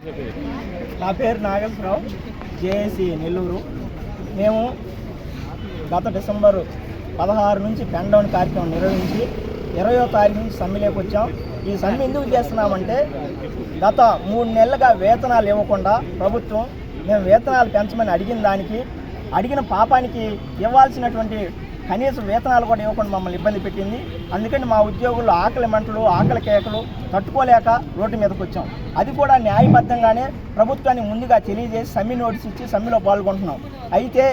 నా పేరు నాగేశ్వరరావు, జేఏసీ నెల్లూరు. మేము గత డిసెంబర్ 16 నుంచి పెన్ డౌన్ కార్యక్రమం నిర్వహించి 20వ తారీఖు నుంచి సమ్మెలోకి వచ్చాం. ఈ సమ్మె ఎందుకు చేస్తున్నామంటే గత 3 నెలలుగా వేతనాలు ఇవ్వకుండా ప్రభుత్వం మేము వేతనాలు పెంచమని అడిగిన పాపానికి ఇవ్వాల్సినటువంటి కనీస వేతనాలు కూడా ఇవ్వకుండా మమ్మల్ని ఇబ్బంది పెట్టింది. అందుకని మా ఉద్యోగులు ఆకలి మంటలు, ఆకలి కేకలు తట్టుకోలేక రోడ్డు మీదకి వచ్చాం. అది కూడా న్యాయబద్ధంగానే ప్రభుత్వాన్ని ముందుగా తెలియజేసి సమ్మె నోటీస్ ఇచ్చి సమ్మెలో పాల్గొంటున్నాం. అయితే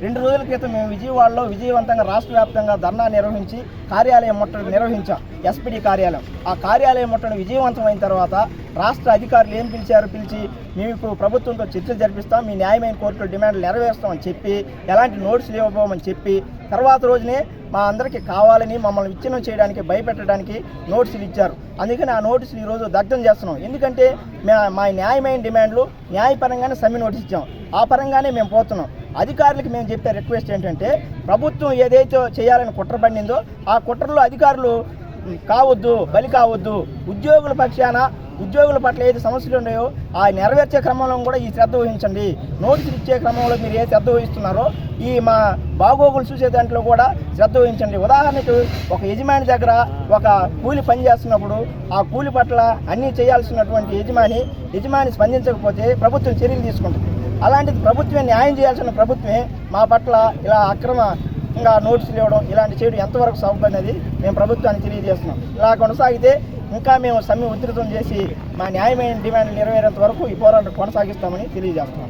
2 రోజుల క్రితం మేము విజయవాడలో విజయవంతంగా రాష్ట్ర వ్యాప్తంగా ధర్నా నిర్వహించి కార్యాలయం ముట్టడి నిర్వహించాం, ఎస్పీడీ కార్యాలయం. ఆ కార్యాలయం ముట్టడి విజయవంతమైన తర్వాత రాష్ట్ర అధికారులు ఏం పిలిచి మేము ప్రభుత్వంతో చర్చలు జరిపిస్తాం, మీ న్యాయమైన కోర్టులో డిమాండ్లు నెరవేరుస్తామని చెప్పి ఎలాంటి నోటీసులు ఇవ్వబోమని చెప్పి తర్వాత రోజునే మా అందరికీ కావాలని మమ్మల్ని విచ్ఛిన్నం చేయడానికి భయపెట్టడానికి నోటీసులు ఇచ్చారు. అందుకని ఆ నోటీసులు ఈరోజు దగ్ధం చేస్తున్నాం. ఎందుకంటే మా న్యాయమైన డిమాండ్లు న్యాయపరంగానే సమ్మె నోటీస్ ఇచ్చాం, ఆ పరంగానే మేము పోతున్నాం. అధికారులకు మేము చెప్పే రిక్వెస్ట్ ఏంటంటే ప్రభుత్వం ఏదైతే చేయాలని కుట్ర పడిందో ఆ కుట్రలో అధికారులు బలి కావద్దు. ఉద్యోగుల పక్షాన ఉద్యోగుల పట్ల ఏది సమస్యలు ఉన్నాయో ఆ నెరవేర్చే క్రమంలో కూడా ఈ శ్రద్ధ వహించండి. నోటీసులు ఇచ్చే క్రమంలో మీరు ఏ శ్రద్ధ వహిస్తున్నారో ఈ మా బాగోగులు చూసే దాంట్లో కూడా శ్రద్ధ వహించండి. ఉదాహరణకు ఒక యజమాని దగ్గర ఒక కూలి పని చేస్తున్నప్పుడు ఆ కూలి పట్ల అన్నీ చేయాల్సినటువంటి యజమాని స్పందించకపోతే ప్రభుత్వం చర్యలు తీసుకుంటుంది. అలాంటిది ప్రభుత్వమే న్యాయం చేయాల్సిన ప్రభుత్వమే మా పట్ల ఇలా అక్రమంగా నోటీసులు ఇవ్వడం, ఇలాంటి చేయడం ఎంతవరకు సబబు అనేది మేము ప్రభుత్వానికి తెలియజేస్తున్నాం. ఇలా కొనసాగితే ఇంకా మేము సమ్మె ఉధృతం చేసి మా న్యాయమైన డిమాండ్లు నెరవేరేంత వరకు ఈ పోరాటం కొనసాగిస్తామని తెలియజేస్తున్నాం.